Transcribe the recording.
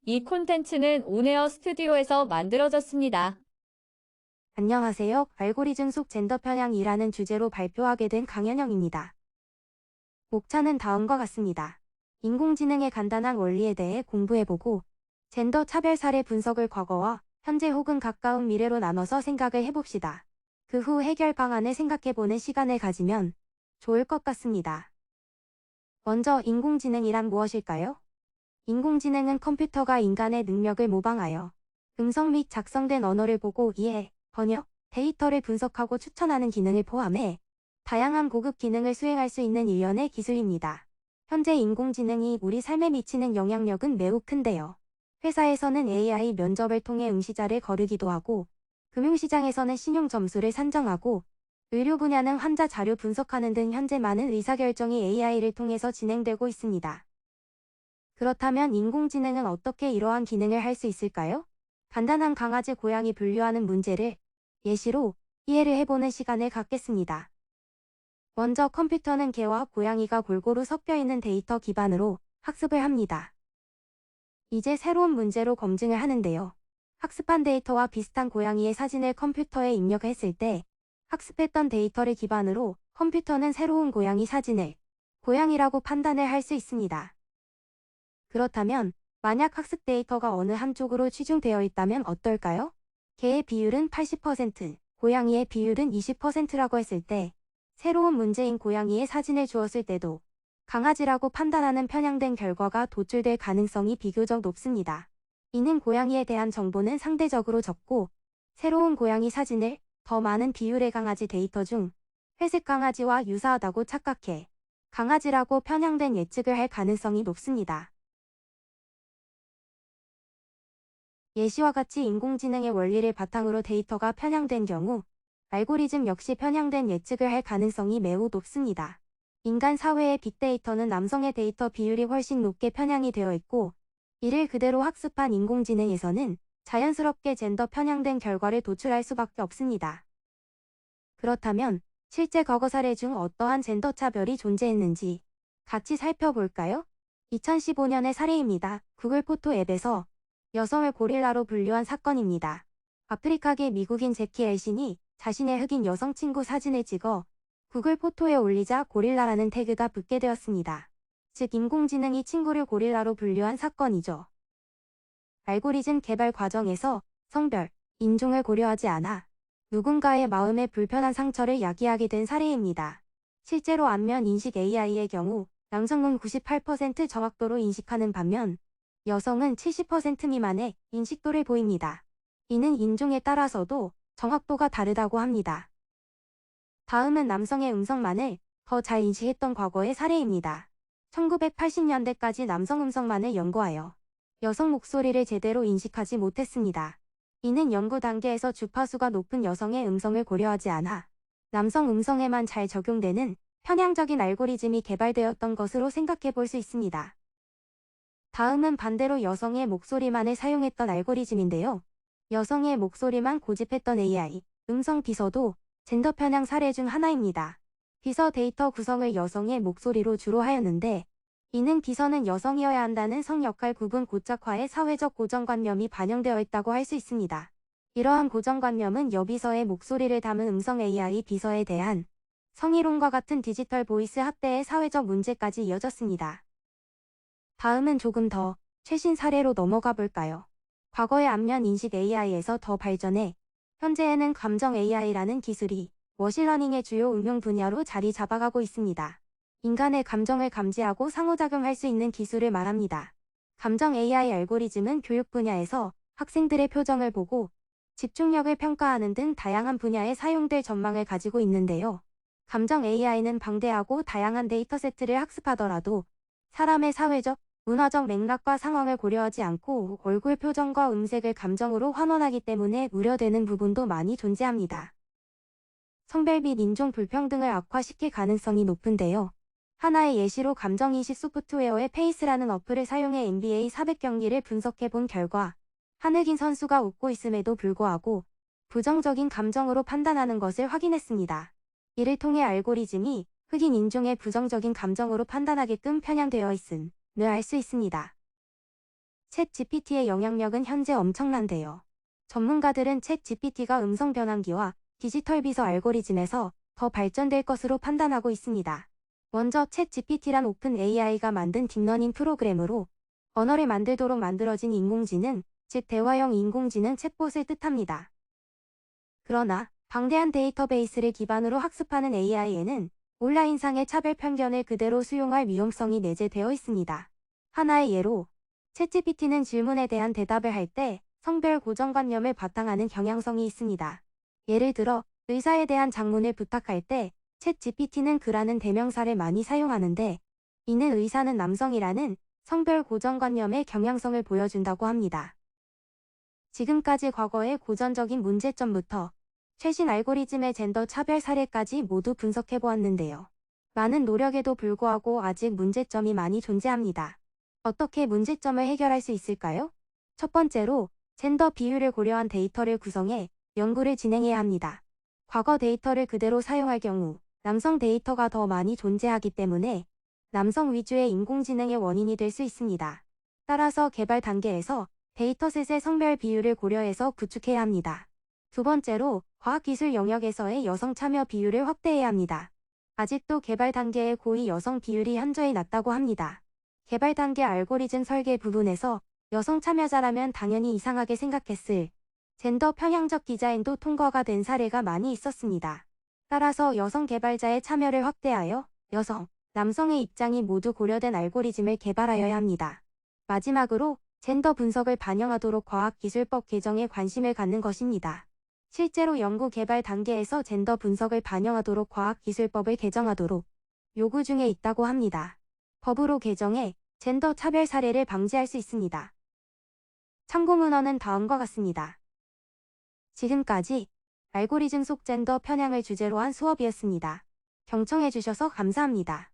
이 콘텐츠는 온에어 스튜디오에서 만들어졌습니다. 안녕하세요. 알고리즘 속 젠더 편향이라는 주제로 발표하게 된 강현영입니다. 목차는 다음과 같습니다. 인공지능의 간단한 원리에 대해 공부해보고 젠더 차별 사례 분석을 과거와 현재 혹은 가까운 미래로 나눠서 생각을 해봅시다. 그 후 해결 방안을 생각해보는 시간을 가지면 좋을 것 같습니다. 먼저 인공지능이란 무엇일까요? 인공지능은 컴퓨터가 인간의 능력을 모방하여 음성 및 작성된 언어를 보고 이해, 번역, 데이터를 분석하고 추천하는 기능을 포함해 다양한 고급 기능을 수행할 수 있는 일련의 기술입니다. 현재 인공지능이 우리 삶에 미치는 영향력은 매우 큰데요. 회사에서는 AI 면접을 통해 응시자를 거르기도 하고, 금융시장에서는 신용 점수를 산정하고, 의료 분야는 환자 자료 분석하는 등 현재 많은 의사결정이 AI를 통해서 진행되고 있습니다. 그렇다면 인공지능은 어떻게 이러한 기능을 할 수 있을까요? 간단한 강아지 고양이 분류하는 문제를 예시로 이해를 해보는 시간을 갖겠습니다. 먼저 컴퓨터는 개와 고양이가 골고루 섞여 있는 데이터 기반으로 학습을 합니다. 이제 새로운 문제로 검증을 하는데요. 학습한 데이터와 비슷한 고양이의 사진을 컴퓨터에 입력했을 때 학습했던 데이터를 기반으로 컴퓨터는 새로운 고양이 사진을 고양이라고 판단을 할 수 있습니다. 그렇다면 만약 학습 데이터가 어느 한쪽으로 치중되어 있다면 어떨까요? 개의 비율은 80%, 고양이의 비율은 20%라고 했을 때 새로운 문제인 고양이의 사진을 주었을 때도 강아지라고 판단하는 편향된 결과가 도출될 가능성이 비교적 높습니다. 이는 고양이에 대한 정보는 상대적으로 적고 새로운 고양이 사진을 더 많은 비율의 강아지 데이터 중 회색 강아지와 유사하다고 착각해 강아지라고 편향된 예측을 할 가능성이 높습니다. 예시와 같이 인공지능의 원리를 바탕으로 데이터가 편향된 경우 알고리즘 역시 편향된 예측을 할 가능성이 매우 높습니다. 인간 사회의 빅데이터는 남성의 데이터 비율이 훨씬 높게 편향이 되어 있고 이를 그대로 학습한 인공지능에서는 자연스럽게 젠더 편향된 결과를 도출할 수밖에 없습니다. 그렇다면 실제 과거 사례 중 어떠한 젠더 차별이 존재했는지 같이 살펴볼까요? 2015년의 사례입니다. 구글 포토 앱에서 여성을 고릴라로 분류한 사건입니다. 아프리카계 미국인 제키 엘신이 자신의 흑인 여성 친구 사진을 찍어 구글 포토에 올리자 고릴라라는 태그가 붙게 되었습니다. 즉 인공지능이 친구를 고릴라로 분류한 사건이죠. 알고리즘 개발 과정에서 성별, 인종을 고려하지 않아 누군가의 마음에 불편한 상처를 야기하게 된 사례입니다. 실제로 안면 인식 AI의 경우 남성은 98% 정확도로 인식하는 반면 여성은 70% 미만의 인식도를 보입니다. 이는 인종에 따라서도 정확도가 다르다고 합니다. 다음은 남성의 음성만을 더 잘 인식했던 과거의 사례입니다. 1980년대까지 남성 음성만을 연구하여 여성 목소리를 제대로 인식하지 못했습니다. 이는 연구 단계에서 주파수가 높은 여성의 음성을 고려하지 않아 남성 음성에만 잘 적용되는 편향적인 알고리즘이 개발되었던 것으로 생각해 볼 수 있습니다. 다음은 반대로 여성의 목소리만을 사용했던 알고리즘인데요. 여성의 목소리만 고집했던 AI, 음성 비서도 젠더 편향 사례 중 하나입니다. 비서 데이터 구성을 여성의 목소리로 주로 하였는데 이는 비서는 여성이어야 한다는 성역할 구분 고착화의 사회적 고정관념이 반영되어 있다고 할 수 있습니다. 이러한 고정관념은 여비서의 목소리를 담은 음성 AI 비서에 대한 성희롱과 같은 디지털 보이스 학대의 사회적 문제까지 이어졌습니다. 다음은 조금 더 최신 사례로 넘어가 볼까요? 과거의 안면 인식 AI에서 더 발전해 현재에는 감정 AI라는 기술이 머신러닝의 주요 응용 분야로 자리 잡아가고 있습니다. 인간의 감정을 감지하고 상호작용할 수 있는 기술을 말합니다. 감정 AI 알고리즘은 교육 분야에서 학생들의 표정을 보고 집중력을 평가하는 등 다양한 분야에 사용될 전망을 가지고 있는데요. 감정 AI는 방대하고 다양한 데이터세트를 학습하더라도 사람의 사회적, 문화적 맥락과 상황을 고려하지 않고 얼굴 표정과 음색을 감정으로 환원하기 때문에 우려되는 부분도 많이 존재합니다. 성별 및 인종 불평등을 악화시킬 가능성이 높은데요. 하나의 예시로 감정인식 소프트웨어의 페이스라는 어플을 사용해 NBA 400경기를 분석해 본 결과 한흑인 선수가 웃고 있음에도 불구하고 부정적인 감정으로 판단하는 것을 확인했습니다. 이를 통해 알고리즘이 흑인 인종의 부정적인 감정으로 판단하게끔 편향되어 있음을 알 수 있습니다. 챗 GPT의 영향력은 현재 엄청난데요. 전문가들은 챗 GPT가 음성 변환기와 디지털 비서 알고리즘에서 더 발전될 것으로 판단하고 있습니다. 먼저 챗 GPT란 오픈 AI가 만든 딥러닝 프로그램으로 언어를 만들도록 만들어진 인공지능, 즉 대화형 인공지능 챗봇을 뜻합니다. 그러나 방대한 데이터베이스를 기반으로 학습하는 AI에는 온라인상의 차별 편견을 그대로 수용할 위험성이 내재되어 있습니다. 하나의 예로 챗GPT는 질문에 대한 대답을 할 때 성별 고정관념을 바탕하는 경향성이 있습니다. 예를 들어 의사에 대한 장문을 부탁할 때 챗GPT는 그라는 대명사를 많이 사용하는데 이는 의사는 남성이라는 성별 고정관념의 경향성을 보여준다고 합니다. 지금까지 과거의 고전적인 문제점부터 최신 알고리즘의 젠더 차별 사례까지 모두 분석해 보았는데요. 많은 노력에도 불구하고 아직 문제점이 많이 존재합니다. 어떻게 문제점을 해결할 수 있을까요? 첫 번째로 젠더 비율을 고려한 데이터를 구성해 연구를 진행해야 합니다. 과거 데이터를 그대로 사용할 경우 남성 데이터가 더 많이 존재하기 때문에 남성 위주의 인공지능의 원인이 될 수 있습니다. 따라서 개발 단계에서 데이터셋의 성별 비율을 고려해서 구축해야 합니다. 두 번째로 과학기술 영역에서의 여성 참여 비율을 확대해야 합니다. 아직도 개발 단계의 고위 여성 비율이 현저히 낮다고 합니다. 개발 단계 알고리즘 설계 부분에서 여성 참여자라면 당연히 이상하게 생각했을 젠더 편향적 디자인도 통과가 된 사례가 많이 있었습니다. 따라서 여성 개발자의 참여를 확대하여 여성, 남성의 입장이 모두 고려된 알고리즘을 개발하여야 합니다. 마지막으로 젠더 분석을 반영하도록 과학기술법 개정에 관심을 갖는 것입니다. 실제로 연구 개발 단계에서 젠더 분석을 반영하도록 과학기술법을 개정하도록 요구 중에 있다고 합니다. 법으로 개정해 젠더 차별 사례를 방지할 수 있습니다. 참고 문헌은 다음과 같습니다. 지금까지 알고리즘 속 젠더 편향을 주제로 한 수업이었습니다. 경청해 주셔서 감사합니다.